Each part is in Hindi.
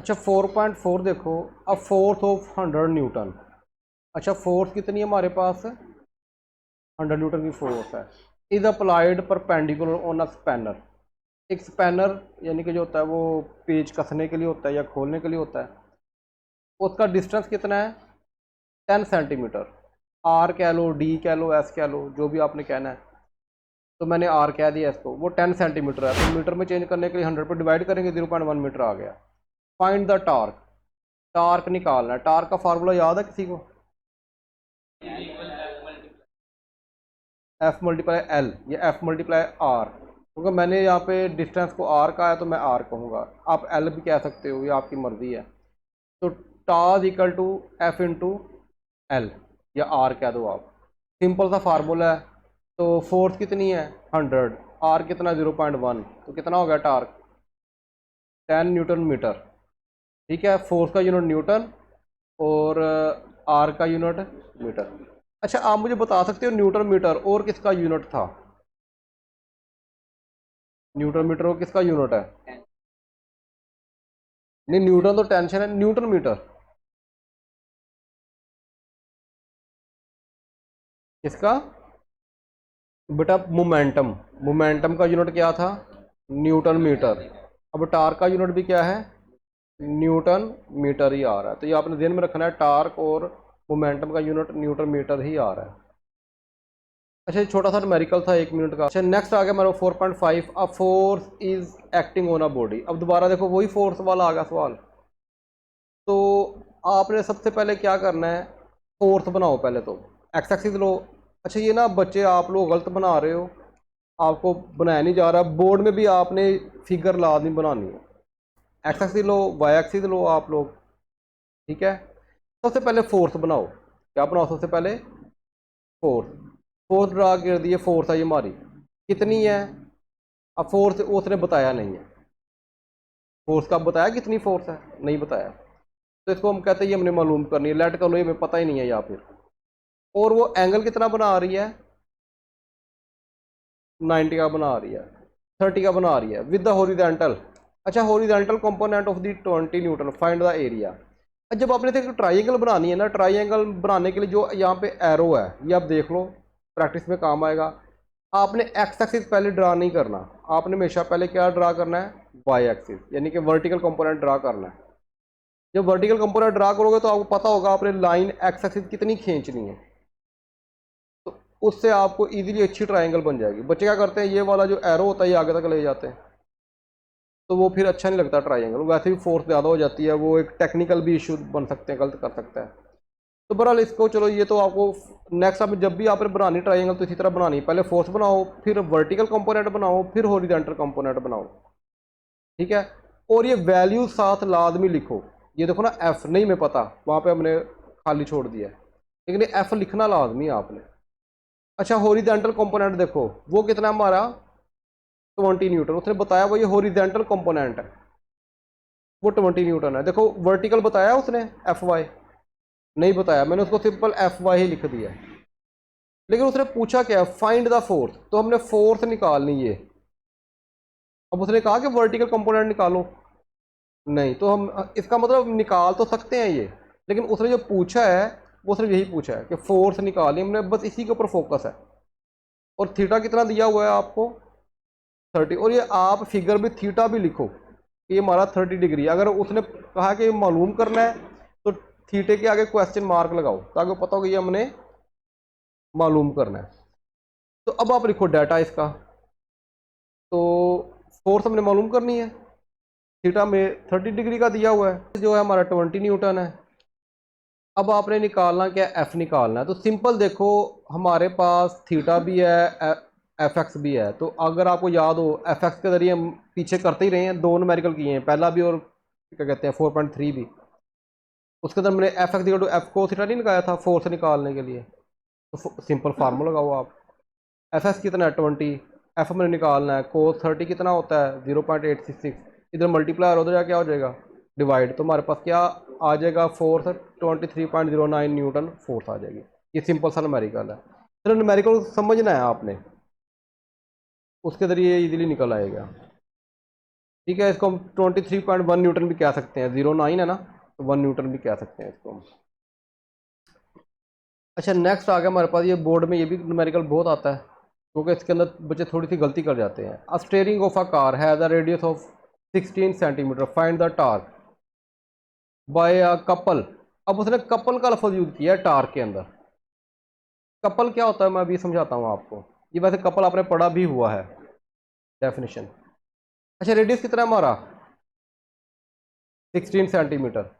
अच्छा 4.4 देखो, अब फोर्थ ऑफ 100 न्यूटन। अच्छा फोर्स कितनी है हमारे पास, 100 न्यूटन की फोर्स है। Is applied perpendicular on a spanner. एक स्पैनर यानी कि जो होता है वो पेज कसने के लिए होता है या खोलने के लिए होता है, उसका डिस्टेंस कितना है 10 सेंटीमीटर। आर कह लो, डी कह लो, एस कह लो, जो भी आपने कहना है। तो मैंने आर कह दिया इसको, वो 10 सेंटीमीटर है, तो मीटर में चेंज करने के लिए 100 पर डिवाइड करेंगे, 0.1 मीटर आ गया। फाइंड द टार्क, टार्क निकालना है। टार्क का फार्मूला याद है किसी को, एफ मल्टीप्लाई एल या एफ मल्टीप्लाई आर, क्योंकि मैंने यहाँ पे डिस्टेंस को आर का है तो मैं आर कहूँगा, आप एल भी कह सकते हो, ये आपकी मर्जी है। तो tau equal to F into L या आर कह दो आप, सिंपल सा फार्मूला है। तो फोर्स कितनी है 100, आर कितना 0.1, तो कितना हो गया टार्क 10 न्यूटन मीटर। ठीक है, फोर्स का यूनिट न्यूटन और आर का यूनिट मीटर। अच्छा आप मुझे बता सकते हो न्यूटन मीटर और किसका यूनिट था, न्यूटन मीटर और किसका यूनिट है? नहीं न्यूटन तो टेंशन है, न्यूटन मीटर किसका? बेटा मोमेंटम, मोमेंटम का यूनिट क्या था न्यूटन मीटर। अब टार्क का यूनिट भी क्या है न्यूटन मीटर ही आ रहा है, तो ये आपने ध्यान में रखना है, टार्क और मोमेंटम का यूनिट न्यूटन मीटर ही आ रहा है। अच्छा ये छोटा सा न्यूमेरिकल था 1 मिनट का। अच्छा नेक्स्ट आ गया मेरा 4.5, a force is acting on a body. अब दोबारा देखो वही फोर्स वाला आ गया सवाल। तो आपने सबसे पहले क्या करना है, फोर्स बनाओ पहले तो, एक्स एक्सिस लो। अच्छा ये ना बच्चे आप लोग गलत बना रहे हो, आपको बनाया नहीं जा रहा, बोर्ड में भी आपने फिगर लाजमी बनानी है। एक्स एक्सिस लो, वाई एक्सिस लो आप लोग, ठीक है। सबसे पहले फोर्स बनाओ, क्या बनाओ सबसे पहले फोर्स। फोर्स ड्रा कर दिए, फोर्स है ये हमारी कितनी है। अब फोर्स उसने बताया नहीं है, फोर्स का बताया कितनी फोर्स है, नहीं बताया, तो इसको हम कहते हैं ये हमने मालूम करनी है, लेट कर लो ये हमें पता ही नहीं है या फिर। और वो एंगल कितना बना रही है 90 का बना रही है, 30 का बना रही है विद द हॉरिजॉन्टल। अच्छा horizontal component of the 20 Newton, find the area. जब आपने देखो ट्राइंगल बनानी है ना, ट्राइंगल बनाने के लिए जो यहाँ पे एरो है ये आप देख लो, प्रैक्टिस में काम आएगा। आपने एक्स एक्सिस पहले ड्रा नहीं करना, आपने हमेशा पहले क्या ड्रा करना है वाई एक्सिस, यानी कि वर्टिकल कंपोनेंट ड्रा करना है। जब वर्टिकल कंपोनेंट ड्रा करोगे तो आपको पता होगा आपने लाइन एक्स एक्सिस कितनी खींचनी है, तो उससे आपको इजीली अच्छी ट्राइंगल बन जाएगी। बच्चे क्या करते हैं, ये वाला जो एरो होता है ये आगे तक ले जाते हैं, तो वो फिर अच्छा नहीं लगता ट्राइंगल, वैसे भी फोर्स ज़्यादा हो जाती है, वो एक टेक्निकल भी इशू बन सकते हैं, गलत कर सकता है। तो बहरहाल इसको चलो, ये तो आपको नेक्स्ट आप जब भी आपने बनानी ट्राइंगल तो इसी तरह बनानी, पहले फोर्स बनाओ, फिर वर्टिकल कंपोनेंट बनाओ, फिर हॉरिजॉन्टल कंपोनेंट बनाओ, ठीक है। और ये वैल्यू साथ लाजमी लिखो। ये देखो ना एफ नहीं में पता, वहाँ पे हमने खाली छोड़ दिया है, लेकिन ये एफ लिखना लाजमी है आपने। अच्छा हॉरिजॉन्टल कंपोनेंट देखो वो कितना हमारा 20 न्यूटन, उसने बताया वो ये हॉरिजॉन्टल कंपोनेंट है, वो 20 न्यूटन है। देखो वर्टिकल बताया उसने एफ वाई, नहीं बताया, मैंने उसको सिंपल एफ वाई ही लिख दिया है। लेकिन उसने पूछा क्या, फाइंड द फोर्स, तो हमने फोर्स निकालनी है। अब उसने कहा कि वर्टिकल कंपोनेंट निकालो, नहीं, तो हम इसका मतलब निकाल तो सकते हैं ये, लेकिन उसने जो पूछा है वो सिर्फ यही पूछा है कि फोर्स निकाली, हमने बस इसी के ऊपर फोकस है। और थीटा कितना दिया हुआ है आपको 30, और ये आप फिगर भी थीटा भी लिखो कि ये हमारा 30 डिग्री। अगर उसने कहा कि मालूम करना है तो थीटे के आगे क्वेश्चन मार्क लगाओ ताकि पता हो कि ये हमने मालूम करना है। तो अब आप लिखो डाटा इसका, तो फोर्स हमने मालूम करनी है, थीटा में 30 डिग्री का दिया हुआ है, जो है हमारा 20 न्यूटन है। अब आपने निकालना क्या, एफ निकालना है। तो सिंपल देखो हमारे पास थीटा भी है, एफ एक्स भी है, तो अगर आपको याद हो एफ एक्स के जरिए हम पीछे करते ही रहे हैं, दो न्यूमेरिकल किए हैं, पहला भी और क्या कहते हैं 4.3 भी, उसके अंदर मैंने एफ एक्स टू एफ को थीटा नहीं लगाया था फोर्स निकालने के लिए। तो सिंपल फार्मूला लगाओ आप, एफ एक्स कितना है 20, एफ मैंने निकालना है, कोस 30 कितना होता है 0.866, इधर मल्टीप्लाई उधर जाके क्या हो जाएगा डिवाइड, तो हमारे पास क्या आ जाएगा फोर्स 23.09 न्यूटन फोर्स आ जाएगी। ये सिंपल सा न्यूमेरिकल है, चलो न्यूमेरिकल समझना है आपने, उसके ज़रिए इजीली निकल आएगा। ठीक है, इसको हम 23.1 न्यूटन भी कह सकते हैं, 0.9 है ना, तो 1 न्यूटन भी कह सकते हैं इसको हम। अच्छा नेक्स्ट आ गया हमारे पास, ये बोर्ड में ये भी न्यूमेरिकल बहुत आता है, क्योंकि इसके अंदर बच्चे थोड़ी सी गलती कर जाते हैं। A steering of a car has a radius of 16 centimetre, find the torque by a couple. अब उसने कपल का लफ्ज़ यूज़ किया है टार्क के अंदर। कपल क्या होता है मैं अभी समझाता हूँ आपको। ये वैसे कपल आपने पढ़ा भी हुआ है डेफिनेशन। अच्छा रेडियस कितना है हमारा, 16 सेंटीमीटर।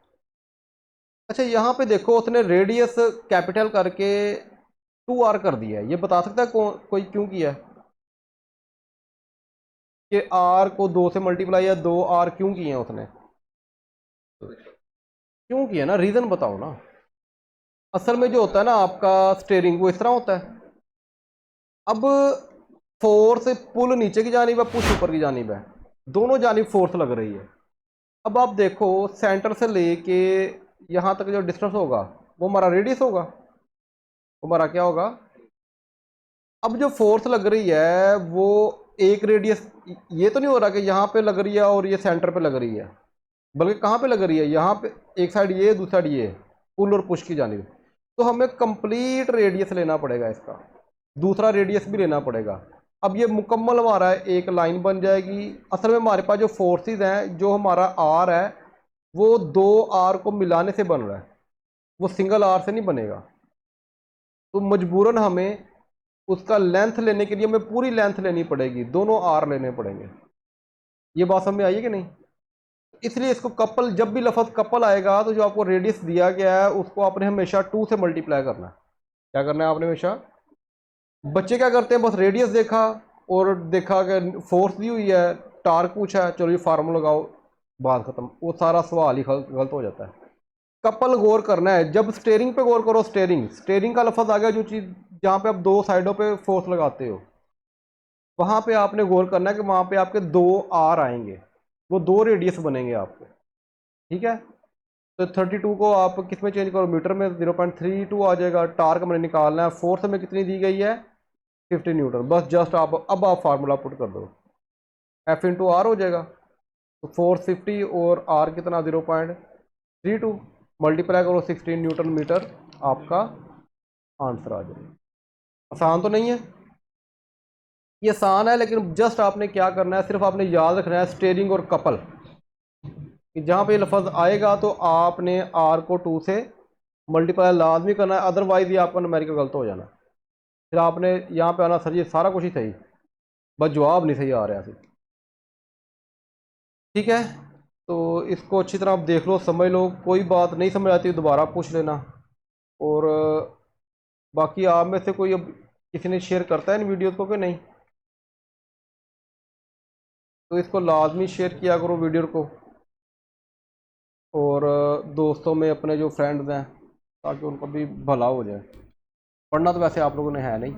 अच्छा यहाँ पे देखो उसने रेडियस कैपिटल करके 2r कर दिया है, ये बता सकता है कोई क्यों किया है कि r को 2 से मल्टीप्लाई या 2r क्यों किए हैं उसने, क्यों किया ना, रीज़न बताओ ना। असल में जो होता है ना आपका स्टेयरिंग वो इस तरह होता है। अब फोर्स पुल नीचे की जानिब है, पुश ऊपर की जानिब है, दोनों जानिब फोर्स लग रही है। अब आप देखो सेंटर से लेके यहाँ तक जो डिस्टेंस होगा वो हमारा रेडियस होगा, वो हमारा क्या होगा। अब जो फोर्स लग रही है वो एक रेडियस, ये तो नहीं हो रहा कि यहाँ पे लग रही है और ये सेंटर पे लग रही है, बल्कि कहाँ पे लग रही है, यहाँ पे एक साइड ये दूसरी साइड ये, पुल और पुश की जानिब। तो हमें कंप्लीट रेडियस लेना पड़ेगा इसका, दूसरा रेडियस भी लेना पड़ेगा। अब ये मुकम्मल हमारा एक लाइन बन जाएगी। असल में हमारे पास जो फोर्सेस हैं, जो हमारा आर है वो दो आर को मिलाने से बन रहा है, वो सिंगल आर से नहीं बनेगा। तो मजबूरन हमें उसका लेंथ लेने के लिए हमें पूरी लेंथ लेनी पड़ेगी, दोनों आर लेने पड़ेंगे। ये बात समझ में आई है कि नहीं। इसलिए इसको कपल, जब भी लफ्ज़ कपल आएगा तो जो आपको रेडियस दिया गया है उसको आपने हमेशा 2 से मल्टीप्लाई करना है। क्या करना है आपने हमेशा। बच्चे क्या करते हैं, बस रेडियस देखा और देखा कि फोर्स दी हुई है, टार्क पूछा है, चलो ये फार्मूला लगाओ, बात खत्म, वो सारा सवाल ही गलत हो जाता है। कपल गौर करना है, जब स्टेयरिंग पे गौर करो, स्टेयरिंग स्टेयरिंग का लफ्ज़ आ गया, जो चीज़ जहाँ पे आप दो साइडों पे फोर्स लगाते हो वहाँ पे आपने गौर करना है कि वहाँ पे आपके दो आर आएंगे, वो दो रेडियस बनेंगे आपके। ठीक है, तो 32 को आप किस में चेंज करो, मीटर में, 0.32 आ जाएगा। टार्क मैंने निकालना है, फोर्स में कितनी दी गई है, 50 न्यूटन। बस जस्ट आप अब आप फार्मूला पुट कर दो, एफ इंटू आर हो जाएगा। तो फोर्स 50 और आर कितना 0.32, मल्टीप्लाई करो 16 न्यूटन मीटर, आपका आंसर आ जाएगा। आसान तो नहीं है, ये आसान है, लेकिन जस्ट आपने क्या करना है, सिर्फ आपने याद रखना है स्टेयरिंग और कपल, कि जहाँ पे लफ्ज़ आएगा तो आपने आर को 2 से मल्टीप्लाई लाजमी करना है, अदरवाइज ये आपका न्यूमेरिकल गलत हो जाना। फिर आपने यहाँ पे आना, सर ये सारा कुछ ही सही, बस जवाब नहीं सही आ रहा है। ठीक है, तो इसको अच्छी तरह आप देख लो, समझ लो, कोई बात नहीं समझ आती दोबारा पूछ लेना। और बाकी आप में से कोई अब किसी ने शेयर करता है इन वीडियोज़ को कि नहीं, तो इसको लाजमी शेयर किया करो वीडियो को, और दोस्तों में अपने जो फ्रेंड्स हैं, ताकि उनको भी भला हो जाए। पढ़ना तो वैसे आप लोगों ने है नहीं।